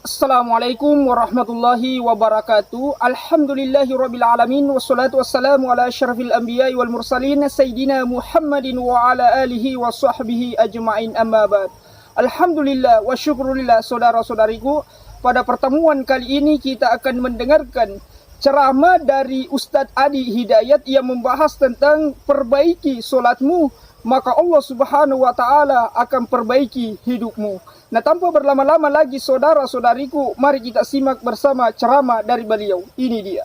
Assalamualaikum warahmatullahi wabarakatuh. Alhamdulillahirabbil alamin wassalatu wassalamu ala asyrafil anbiya'i wal mursalin sayyidina Muhammadin wa ala alihi wa sahbihi ajma'in, amma ba'd. Alhamdulillah wa syukrulillah, saudara-saudariku. Pada pertemuan kali ini kita akan mendengarkan ceramah dari Ustadz Adi Hidayat yang membahas tentang perbaiki solatmu, maka Allah Subhanahu wa taala akan perbaiki hidupmu. Nah, tanpa berlama-lama lagi saudara-saudariku, mari kita simak bersama ceramah dari beliau. Ini dia.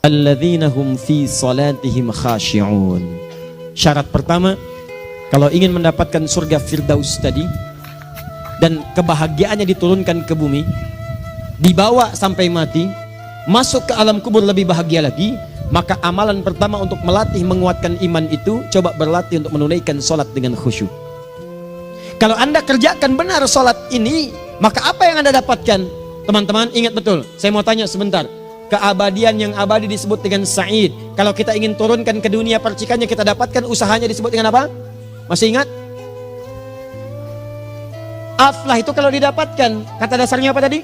Alladzina hum fi salatihim khashi'un. Syarat pertama, kalau ingin mendapatkan surga Firdaus tadi dan kebahagiaannya diturunkan ke bumi, dibawa sampai mati, masuk ke alam kubur lebih bahagia lagi, maka amalan pertama untuk melatih menguatkan iman itu, coba berlatih untuk menunaikan sholat dengan khusyuk. Kalau Anda kerjakan benar sholat ini, maka apa yang Anda dapatkan? Teman-teman ingat betul, saya mau tanya sebentar. Keabadian yang abadi disebut dengan sa'id. Kalau kita ingin turunkan ke dunia percikannya, kita dapatkan usahanya disebut dengan apa? Masih ingat? Aflah itu kalau didapatkan, kata dasarnya apa tadi?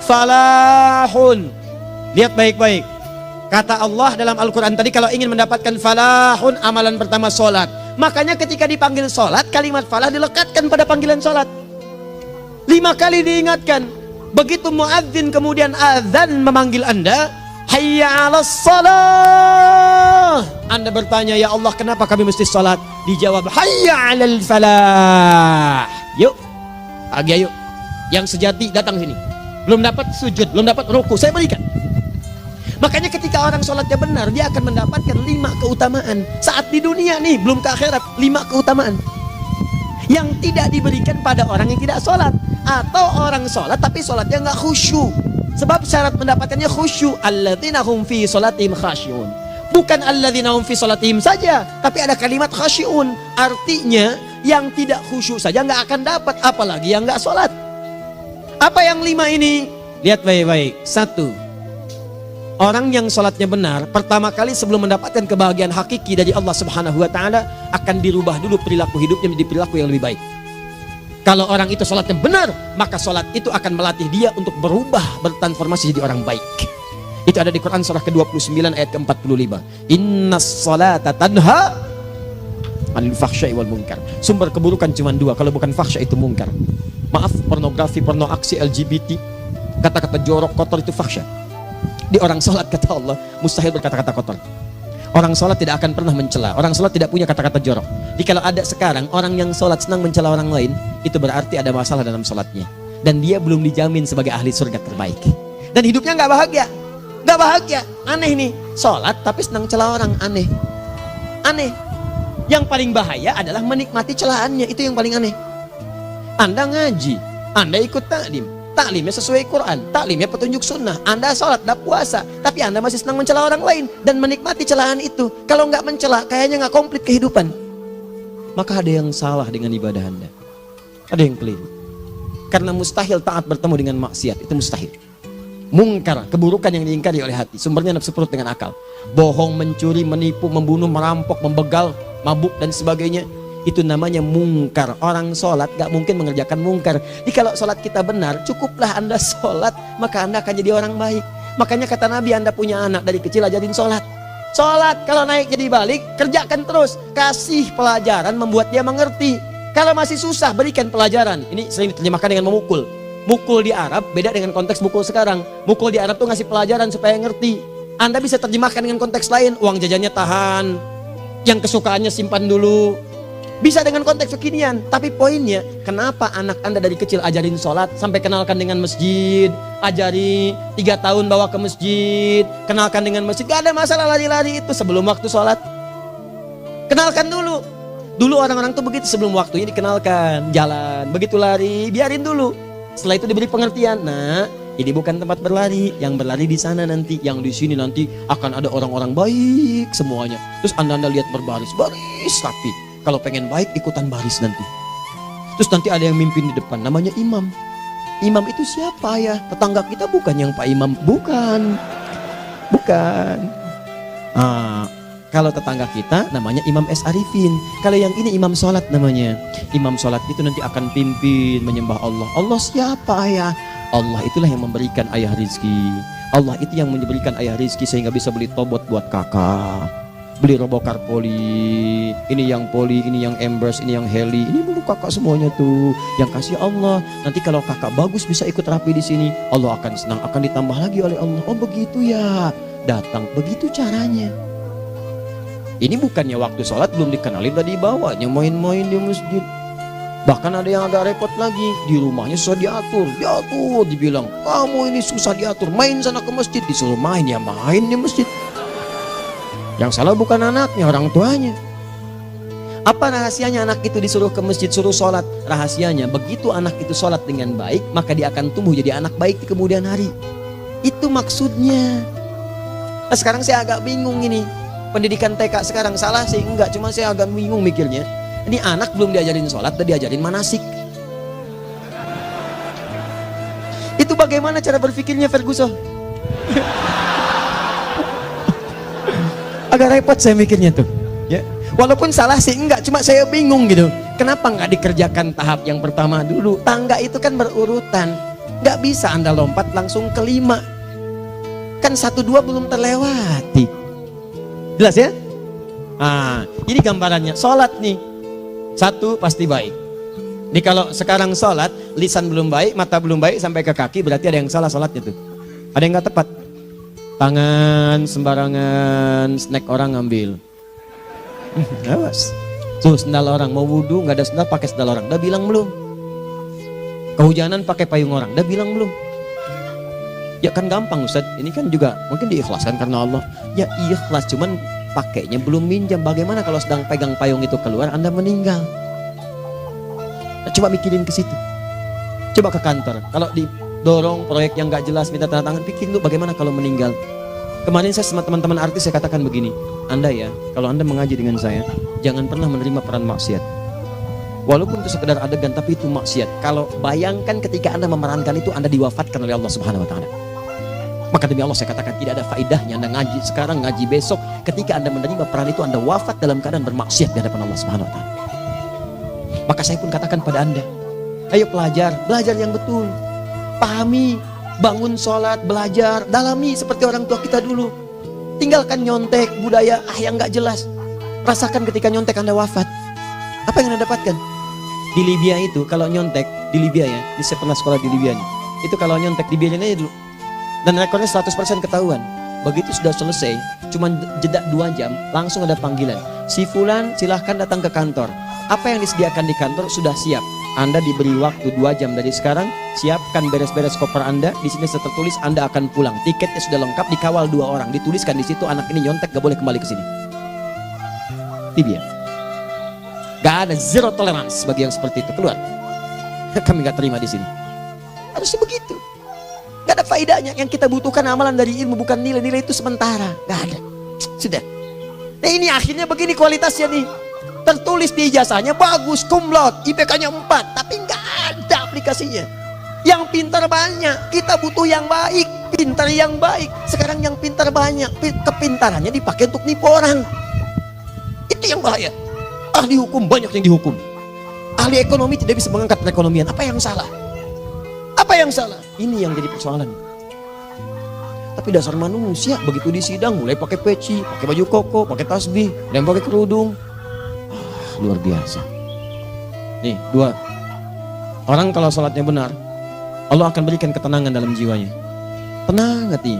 Falahun. Lihat baik-baik. Kata Allah dalam Al-Quran tadi, kalau ingin mendapatkan falahun, amalan pertama sholat. Makanya ketika dipanggil sholat, kalimat falah dilekatkan pada panggilan sholat. 5 kali diingatkan. Begitu muadzin kemudian azan memanggil Anda, hayya 'alas shalah. Anda bertanya, ya Allah kenapa kami mesti sholat? Dijawab, hayya 'alal falah. Yuk, pagi yuk. Yang sejati datang sini. Belum dapat sujud, belum dapat ruku, saya berikan. Makanya ketika orang sholatnya benar, dia akan mendapatkan 5 keutamaan. Saat di dunia nih, belum ke akhirat, 5 keutamaan yang tidak diberikan pada orang yang tidak sholat. Atau orang sholat tapi sholatnya nggak khusyuk. Sebab syarat mendapatkannya khusyuk. Alladzina hum fi sholatihim khasyi'un. Bukan alladzina hum fi sholatihim saja, tapi ada kalimat khasyi'un. Artinya yang tidak khusyuk saja nggak akan dapat, apalagi yang nggak sholat. Apa yang 5 ini? Lihat baik-baik. 1. Orang yang sholatnya benar, pertama kali sebelum mendapatkan kebahagiaan hakiki dari Allah Subhanahu wa ta'ala, akan dirubah dulu perilaku hidupnya menjadi perilaku yang lebih baik. Kalau orang itu sholatnya benar, maka sholat itu akan melatih dia untuk berubah, bertransformasi jadi orang baik. Itu ada di Quran surah ke-29 ayat ke-45. Innas sholata tanha anil fahsya'i wal munkar. Sumber keburukan cuma 2, kalau bukan fahsya itu munkar. Maaf, pornografi, porno aksi, LGBT, kata-kata jorok, kotor itu fahsya. Di orang sholat kata Allah mustahil berkata-kata kotor. Orang sholat tidak akan pernah mencela. Orang sholat tidak punya kata-kata jorok. Jadi kalau ada sekarang orang yang sholat senang mencela orang lain, itu berarti ada masalah dalam sholatnya. Dan dia belum dijamin sebagai ahli surga terbaik. Dan hidupnya nggak bahagia. Nggak bahagia. Aneh nih. Sholat tapi senang celah orang. Aneh. Aneh. Yang paling bahaya adalah menikmati celahannya. Itu yang paling aneh. Anda ngaji. Anda ikut taklim. Taklimnya sesuai Quran, taklimnya petunjuk sunnah. Anda sholat, Anda puasa, tapi Anda masih senang mencela orang lain dan menikmati celahan itu. Kalau nggak mencela, kayaknya nggak komplit kehidupan. Maka ada yang salah dengan ibadah Anda. Ada yang keliru. Karena mustahil taat bertemu dengan maksiat, itu mustahil. Mungkar, keburukan yang diingkari oleh hati, sumbernya nafsu perut dengan akal. Bohong, mencuri, menipu, membunuh, merampok, membegal, mabuk dan sebagainya. Itu namanya mungkar. Orang sholat gak mungkin mengerjakan mungkar. Jadi kalau sholat kita benar, cukuplah Anda sholat, maka Anda akan jadi orang baik. Makanya kata Nabi, Anda punya anak dari kecil ajarin sholat. Sholat, kalau naik jadi balik, kerjakan terus. Kasih pelajaran membuat dia mengerti. Kalau masih susah, berikan pelajaran. Ini sering diterjemahkan dengan memukul. Mukul di Arab beda dengan konteks mukul sekarang. Mukul di Arab tuh ngasih pelajaran supaya ngerti. Anda bisa terjemahkan dengan konteks lain. Uang jajannya tahan, yang kesukaannya simpan dulu. Bisa dengan konteks kekinian, tapi poinnya, kenapa anak Anda dari kecil ajarin sholat, sampai kenalkan dengan masjid, ajari 3 tahun bawa ke masjid, kenalkan dengan masjid, gak ada masalah lari-lari itu sebelum waktu sholat. Kenalkan dulu. Dulu orang-orang tuh begitu, sebelum waktunya dikenalkan, jalan, begitu lari, biarin dulu. Setelah itu diberi pengertian, nah ini bukan tempat berlari, yang berlari di sana nanti, yang di sini nanti akan ada orang-orang baik semuanya. Terus Anda lihat berbaris, baris rapi. Kalau pengen baik ikutan baris nanti. Terus nanti ada yang mimpin di depan, namanya imam. Imam itu siapa ya? Tetangga kita bukan yang Pak Imam, bukan. Kalau tetangga kita namanya Imam S. Arifin. Kalau yang ini imam sholat namanya. Imam sholat itu nanti akan pimpin menyembah Allah. Allah siapa ya? Allah itulah yang memberikan ayah rizki. Allah itu yang memberikan ayah rizki sehingga bisa beli tobot buat kakak, beli robokar poli, ini yang poli, ini yang embers, ini yang heli, ini dulu kakak semuanya tuh yang kasih Allah. Nanti kalau kakak bagus bisa ikut rapi di sini, Allah akan senang, akan ditambah lagi oleh Allah. Oh begitu ya, datang begitu caranya. Ini bukannya waktu sholat belum dikenalin udah dibawanya main-main di masjid. Bahkan ada yang agak repot lagi, di rumahnya susah diatur, dibilang kamu ini susah diatur, main sana ke masjid, disuruh main ya main di masjid. Yang salah bukan anaknya, orang tuanya. Apa rahasianya anak itu disuruh ke masjid, suruh sholat? Rahasianya begitu anak itu sholat dengan baik, maka dia akan tumbuh jadi anak baik di kemudian hari. Itu maksudnya. Nah, sekarang saya agak bingung ini, pendidikan TK sekarang salah sih enggak, cuma saya agak bingung mikirnya. Ini anak belum diajarin sholat, udah diajarin manasik. Itu bagaimana cara berpikirnya Ferguson? Agak repot saya mikirnya tuh. Ya, walaupun salah sih enggak, cuma saya bingung gitu. Kenapa nggak dikerjakan tahap yang pertama dulu? Tangga itu kan berurutan, nggak bisa Anda lompat langsung ke 5. Kan 1, 2 belum terlewati. Jelas ya? Nah, ini gambarannya. Sholat nih. 1 pasti baik. Ini kalau sekarang sholat, lisan belum baik, mata belum baik sampai ke kaki, berarti ada yang salah sholatnya tuh. Ada yang nggak tepat. Tangan sembarangan, snack orang ngambil. Awas. Tuh sendal orang, mau wudhu nggak ada sendal, pakai sendal orang. Udah bilang belum? Kehujanan pakai payung orang. Udah bilang belum? Ya kan gampang Ustaz. Ini kan juga mungkin diikhlaskan karena Allah. Ya ikhlas, cuman pakainya belum minjam. Bagaimana kalau sedang pegang payung itu keluar Anda meninggal? Nah, coba mikirin ke situ. Coba ke kantor. Kalau didorong proyek yang nggak jelas minta tanda tangan, pikirin dulu bagaimana kalau meninggal. Kemarin saya sama teman-teman artis saya katakan begini, Anda ya, kalau Anda mengaji dengan saya, jangan pernah menerima peran maksiat. Walaupun itu sekedar adegan, tapi itu maksiat. Kalau bayangkan ketika Anda memerankan itu, Anda diwafatkan oleh Allah Subhanahu Wa Taala. Maka demi Allah saya katakan tidak ada faedahnya Anda ngaji sekarang, ngaji besok. Ketika Anda menerima peran itu, Anda wafat dalam keadaan bermaksiat di hadapan Allah Subhanahu Wa Taala. Maka saya pun katakan pada Anda, ayo belajar yang betul, pahami, bangun sholat, belajar, dalami seperti orang tua kita dulu. Tinggalkan nyontek, budaya yang nggak jelas. Rasakan ketika nyontek Anda wafat, apa yang Anda dapatkan? Di Libya itu kalau nyontek, di Libya ya, ini saya pernah sekolah di Libya nih. Itu kalau nyontek di Libya aja dulu. Dan rekornya 100% ketahuan. Begitu sudah selesai, cuma jeda 2 jam, langsung ada panggilan. Si Fulan silahkan datang ke kantor. Apa yang disediakan di kantor sudah siap. Anda diberi waktu 2 jam dari sekarang, siapkan beres-beres koper Anda. Di sini tertulis Anda akan pulang. Tiketnya sudah lengkap, dikawal 2 orang. Dituliskan di situ anak ini nyontek gak boleh kembali ke sini. Libya. Gak ada, zero tolerance bagi yang seperti itu, keluar. Kami gak terima di sini. Harusnya begitu. Gak ada faedahnya. Yang kita butuhkan amalan dari ilmu, bukan nilai-nilai itu sementara. Gak ada. Sudah. Nah ini akhirnya begini kualitasnya nih. Tertulis di ijazahnya bagus, cum laude, IPK-nya 4, tapi gak ada aplikasinya. Yang pintar banyak, kita butuh yang baik, pintar yang baik. Sekarang yang pintar banyak, kepintarannya dipakai untuk nipu orang. Itu yang bahaya. Ahli hukum banyak yang dihukum. Ahli ekonomi tidak bisa mengangkat perekonomian. Apa yang salah? Apa yang salah? Ini yang jadi persoalan. Tapi dasar manusia begitu di sidang mulai pakai peci, pakai baju koko, pakai tasbih, dan pakai kerudung. Luar biasa. Nih, 2. Orang kalau sholatnya benar, Allah akan berikan ketenangan dalam jiwanya. Tenang hati.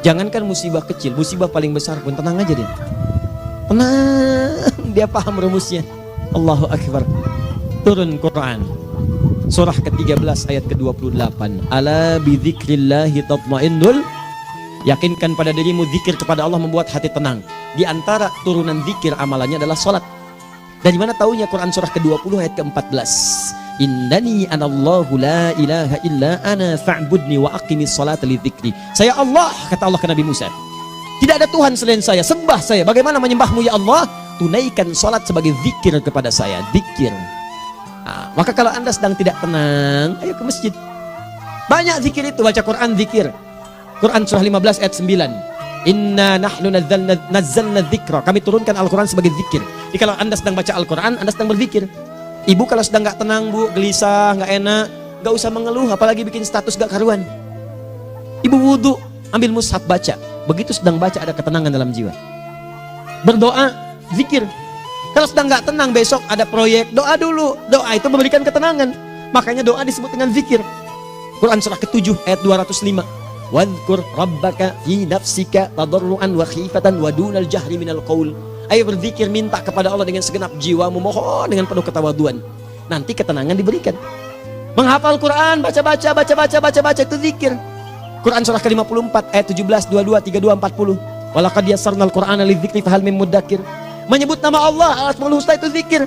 Jangankan musibah kecil, musibah paling besar pun tenang aja dia. Tenang, dia paham rumusnya. Allahu Akbar. Turun Quran. Surah ke-13 ayat ke-28. Ala bidzikrillahi tatmainnul. Yakinkan pada dirimu zikir kepada Allah membuat hati tenang. Di antara turunan zikir amalannya adalah sholat. Dari mana taunya? Quran surah ke-20 ayat ke-14. Innani anallahu la ilaha illa ana fa'budni wa aqimis salata lidzikri. Saya Allah, kata Allah ke Nabi Musa. Tidak ada Tuhan selain saya, sembah saya. Bagaimana menyembahmu ya Allah? Tunaikan salat sebagai zikir kepada saya, zikir. Nah, maka kalau Anda sedang tidak tenang, ayo ke masjid. Banyak zikir itu, baca Quran zikir. Quran surah 15 ayat 9. Inna nahnu nazzalna dzikra. Kami turunkan Al-Quran sebagai zikir. Jadi kalau Anda sedang baca Al-Quran, Anda sedang berzikir. Ibu kalau sedang nggak tenang, Bu, gelisah, nggak enak, gak usah mengeluh, apalagi bikin status gak karuan. Ibu wudhu, ambil mushaf baca. Begitu sedang baca ada ketenangan dalam jiwa. Berdoa, zikir. Kalau sedang gak tenang besok ada proyek, doa dulu. Doa itu memberikan ketenangan. Makanya doa disebut dengan zikir. Quran surah ke-7 ayat 205. Wadhkur rabbaka fi nafsika tadarruan wa khifatan wa dunal jahri minal qaul. Ayo berzikir, minta kepada Allah dengan segenap jiwamu, mohon dengan penuh ketawaduan. Nanti ketenangan diberikan. Menghafal Quran, baca itu zikir. Quran surah ke-54 ayat 17, 22, 32, 40. Walaqad yassarnal Qur'ana lidzikri fahal mim muddakir. Menyebut nama Allah, Al-Asmaul Husna itu zikir.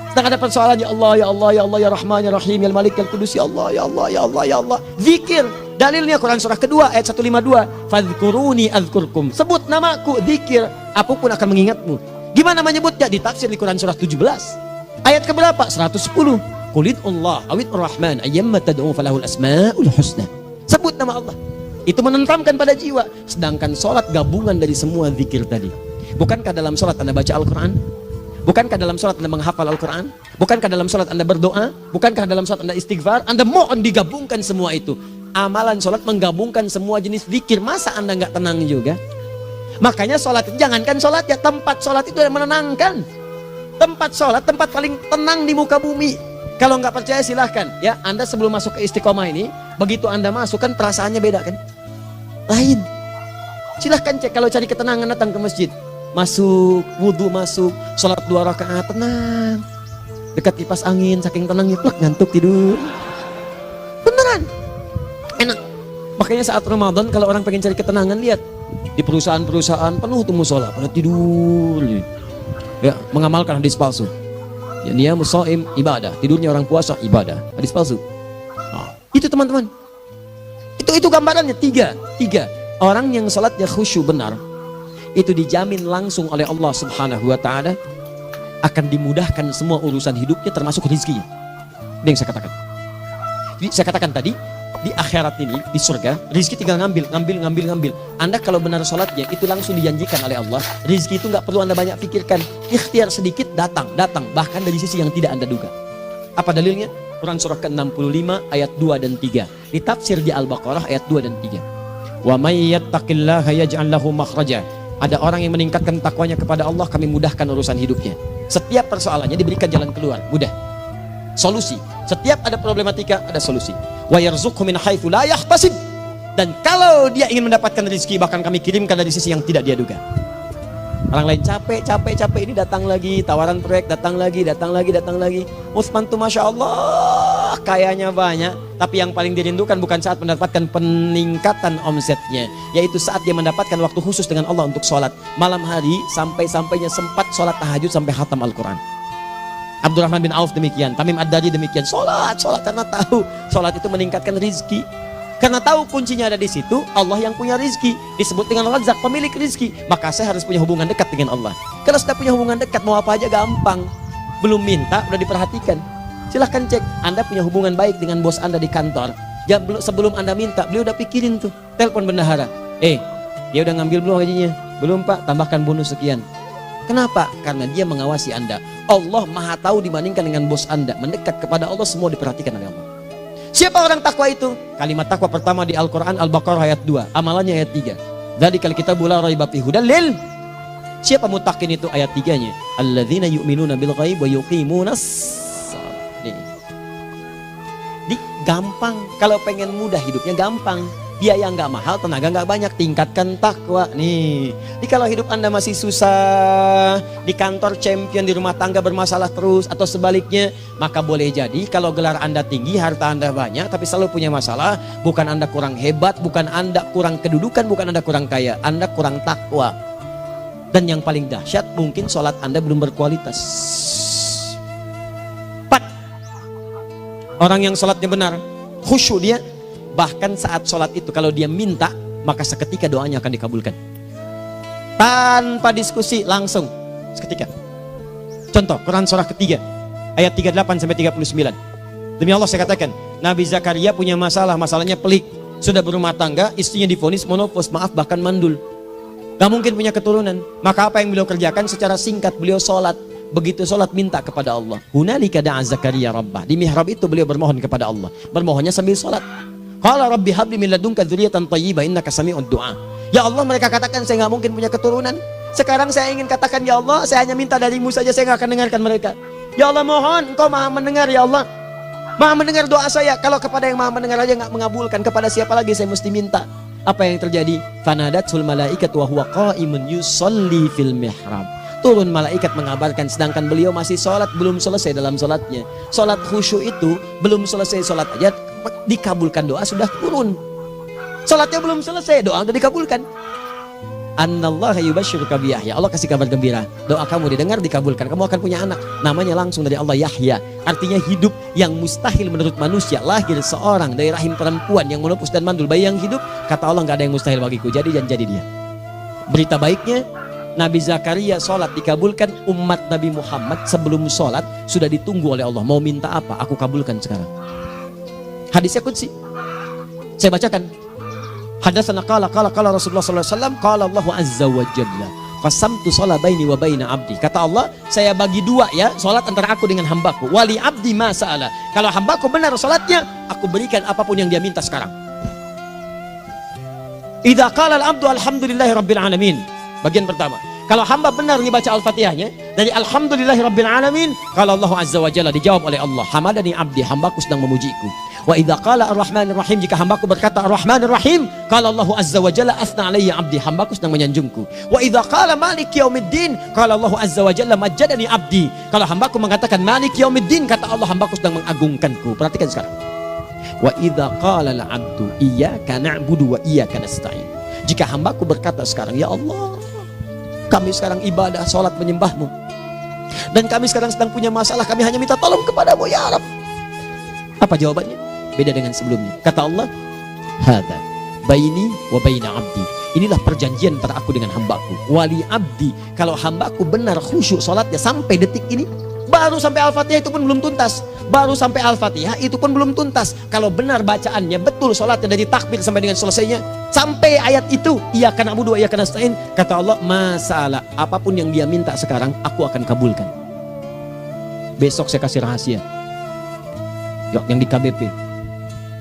Sedang ada persoalan, ya Allah, ya Allah, ya Allah, ya Rahman, ya Rahim, ya Malik, ya Qudus, ya Allah, ya Allah, ya Allah, ya Allah. Zikir. Dalilnya Quran surah kedua ayat 152. Fadhkuruni azkurkum. Sebut namaku, zikir. Aku pun akan mengingatmu. Gimana menyebutnya? Ditafsir di Quran surah 17. Ayat keberapa? 110. Qulid Allah awid Rahman ayyamma tad'u falahul asmaul husna. Sebut nama Allah. Itu menenteramkan pada jiwa. Sedangkan sholat gabungan dari semua zikir tadi. Bukankah dalam sholat Anda baca Al-Quran? Bukankah dalam sholat Anda menghafal Al-Quran? Bukankah dalam sholat Anda berdoa? Bukankah dalam sholat Anda istighfar? Anda mohon digabungkan semua itu. Amalan sholat menggabungkan semua jenis zikir. Masa Anda nggak tenang juga? Makanya sholat, jangankan sholat ya, tempat sholat itu yang menenangkan. Tempat sholat, tempat paling tenang di muka bumi. Kalau nggak percaya silahkan ya, Anda sebelum masuk ke Istiqomah ini, begitu Anda masuk kan perasaannya beda kan? Lain. Silahkan cek, kalau cari ketenangan datang ke masjid. Masuk, wudhu masuk, sholat 2 rakaat tenang. Dekat kipas angin, saking tenangnya, plak ngantuk tidur. Beneran, enak. Makanya saat Ramadan kalau orang pengen cari ketenangan, lihat di perusahaan-perusahaan penuh tuh musola, pada tidur. Ya, mengamalkan hadis palsu. Ya, dia musoim ibadah, tidurnya orang puasa ibadah, hadis palsu. Nah, itu teman-teman. Itu gambarannya tiga. Orang yang salatnya khusyuk benar, itu dijamin langsung oleh Allah Subhanahu wa taala akan dimudahkan semua urusan hidupnya termasuk rezekinya. Ini yang saya katakan. Jadi saya katakan tadi, di akhirat ini, di surga, rezeki tinggal ngambil. Anda kalau benar sholatnya, itu langsung dijanjikan oleh Allah. Rezeki itu nggak perlu Anda banyak pikirkan. Ikhtiar sedikit, datang. Bahkan dari sisi yang tidak Anda duga. Apa dalilnya? Quran surah ke-65 ayat 2 dan 3. Ditafsir di Al-Baqarah ayat 2 dan 3. Wa may yattaqillaha yaj'al lahu makhraja. Ada orang yang meningkatkan takwanya kepada Allah, kami mudahkan urusan hidupnya. Setiap persoalannya diberikan jalan keluar, mudah. Solusi. Setiap ada problematika, ada solusi. Wa yarzuqhu min haitsu la yahtasib. Dan kalau dia ingin mendapatkan rezeki, bahkan kami kirimkan dari sisi yang tidak dia duga. Orang lain capek ini datang lagi, tawaran proyek datang lagi. Utsman tuh Masya Allah kayanya banyak, tapi yang paling dirindukan bukan saat mendapatkan peningkatan omsetnya, yaitu saat dia mendapatkan waktu khusus dengan Allah untuk sholat malam hari, sampai-sampainya sempat sholat tahajud sampai khatam Al-Quran. Abdurrahman bin Auf demikian, Tamim Ad-Dari demikian, sholat karena tahu sholat itu meningkatkan rizki. Karena tahu kuncinya ada di situ, Allah yang punya rizki, disebut dengan Razak, pemilik rizki. Maka saya harus punya hubungan dekat dengan Allah. Kalau sudah punya hubungan dekat, mau apa aja gampang. Belum minta, udah diperhatikan. Silahkan cek, Anda punya hubungan baik dengan bos Anda di kantor. Ya, sebelum Anda minta, beliau udah pikirin tuh. Telepon bendahara, dia udah ngambil belum gajinya? Belum Pak, tambahkan bonus sekian. Kenapa? Karena dia mengawasi Anda. Allah maha tahu dibandingkan dengan bos Anda. Mendekat kepada Allah, semua diperhatikan oleh Allah. Siapa orang takwa itu? Kalimat takwa pertama di Al-Quran Al-Baqarah ayat 2, amalannya ayat 3. Dzalikal kitabu la raiba fihi hudal lil. Siapa mutakin itu? Ayat 3-nya. Alladzina yu'minuna bil ghaib wa yuqimunas shalah. Di gampang. Kalau pengen mudah hidupnya gampang. Biaya nggak mahal, tenaga nggak banyak, tingkatkan takwa nih. Jadi kalau hidup Anda masih susah, di kantor champion, di rumah tangga bermasalah terus, atau sebaliknya, maka boleh jadi kalau gelar Anda tinggi, harta Anda banyak, tapi selalu punya masalah. Bukan Anda kurang hebat, bukan Anda kurang kedudukan, bukan Anda kurang kaya, Anda kurang takwa. Dan yang paling dahsyat, mungkin sholat Anda belum berkualitas. 4. Orang yang sholatnya benar, khusyuk dia. Bahkan saat sholat itu kalau dia minta, maka seketika doanya akan dikabulkan. Tanpa diskusi, langsung seketika. Contoh, Quran surah ketiga ayat 38 sampai 39. Demi Allah saya katakan, Nabi Zakaria punya masalah, masalahnya pelik. Sudah berumah tangga, istrinya divonis monopos, maaf bahkan mandul. Gak mungkin punya keturunan. Maka apa yang beliau kerjakan secara singkat, beliau sholat. begitu sholat minta kepada Allah. Hunalika da'a Zakaria rabbah. Di mihrab itu beliau bermohon kepada Allah. Bermohonnya sambil sholat. Qala rabbi habli min ladunka dzurriyyatan thayyibah innaka sami'ud du'a. Ya Allah, mereka katakan saya nggak mungkin punya keturunan. Sekarang saya ingin katakan, ya Allah, saya hanya minta darimu saja, saya nggak akan dengarkan mereka. Ya Allah, mohon engkau maha mendengar, ya Allah. Maha mendengar doa saya. Kalau kepada yang maha mendengar aja nggak mengabulkan, kepada siapa lagi saya mesti minta? Apa yang terjadi? Fanadatul malaikat wa huwa qa'imun yusalli fil mihrab. Turun malaikat mengabarkan, sedangkan beliau masih sholat, belum selesai dalam sholatnya. Sholat khusyuk itu belum selesai sholat aja dikabulkan, doa sudah turun. Sholatnya belum selesai, doa sudah dikabulkan. Annallaha yubashshiruka bi Yahya. Allah kasih kabar gembira, doa kamu didengar, dikabulkan, kamu akan punya anak, namanya langsung dari Allah Yahya. Artinya hidup yang mustahil menurut manusia, lahir seorang dari rahim perempuan yang menepus dan mandul, bayi yang hidup, kata Allah nggak ada yang mustahil bagiku, jadi dan jadi dia. Berita baiknya, Nabi Zakaria sholat dikabulkan. Umat Nabi Muhammad sebelum sholat sudah ditunggu oleh Allah, mau minta apa aku kabulkan sekarang. Hadisnya qudsi, saya bacakan. Hadatsana qala Rasulullah sallallahu alaihi wasallam qala Allahu azza wa jalla qasamtu shalah baini wa baina abdi. Kata Allah, saya bagi dua ya salat antara aku dengan hambaku. Wali abdi ma sa'ala. Kalau hambaku benar salatnya, aku berikan apapun yang dia minta sekarang. Idza qala al-abdu alhamdulillahi rabbil alamin. Bagian pertama, kalau hamba benar dibaca Al-Fatihahnya dari alhamdulillahi rabbil alamin, kalau Allah azza wa jalla dijawab oleh Allah, hamadani abdi, hambaku sedang memujiku. Wa idza qala ar-rahmanir rahim, jika hambaku berkata ar-rahmanir rahim, qala Allah azza wa jalla asna alayya abdi, hambaku sedang menyanjungku. Wa idza qala maliki yaumiddin, qala Allah azza wa jalla majjadani abdi, kalau hambaku mengatakan maliki yaumiddin, kata Allah hambaku sedang mengagungkanku. Perhatikan sekarang. Wa idza qala al-abdu iyyaka na'budu wa iyyaka nasta'in, jika hambaku berkata sekarang, ya Allah, kami sekarang ibadah, sholat menyembahmu, dan kami sekarang sedang punya masalah, kami hanya minta tolong kepadamu ya Rabb. Apa jawabannya? Beda dengan sebelumnya. Kata Allah, hadza baini wa baina abdi, inilah perjanjian antara aku dengan hambaku. Wali abdi, kalau hambaku benar khusyuk sholatnya sampai detik ini, baru sampai Al-Fatihah itu pun belum tuntas, baru sampai Al-Fatihah itu pun belum tuntas. Kalau benar bacaannya betul, sholatnya dari takbir sampai dengan selesainya, sampai ayat itu iyyaka na'budu wa iyyaka nasta'in, kata Allah, masalah apapun yang dia minta sekarang aku akan kabulkan. Besok saya kasih rahasia yang di KBP.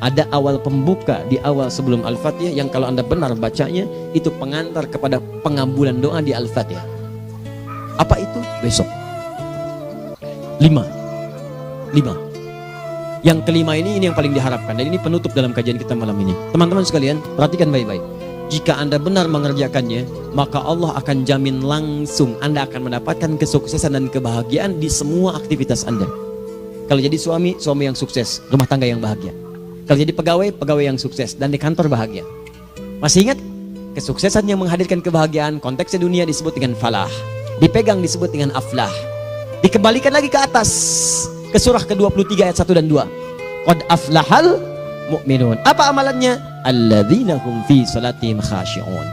Ada awal pembuka di awal sebelum Al-Fatihah yang kalau Anda benar bacanya itu pengantar kepada pengabulan doa di Al-Fatihah. Apa itu? Besok. 5. Yang kelima ini yang paling diharapkan, dan ini penutup dalam kajian kita malam ini. Teman-teman sekalian, perhatikan baik-baik. Jika Anda benar mengerjakannya, maka Allah akan jamin langsung Anda akan mendapatkan kesuksesan dan kebahagiaan di semua aktivitas Anda. Kalau jadi suami yang sukses, rumah tangga yang bahagia. Kalau jadi pegawai yang sukses, dan di kantor bahagia. Masih ingat? Kesuksesan yang menghadirkan kebahagiaan, konteksnya dunia disebut dengan falah, dipegang disebut dengan aflah. Dikembalikan lagi ke atas, ke surah ke-23 ayat 1 dan 2. Qad aflahal mu'minun. Apa amalannya? Alladzina hum fi salatihim khashi'un.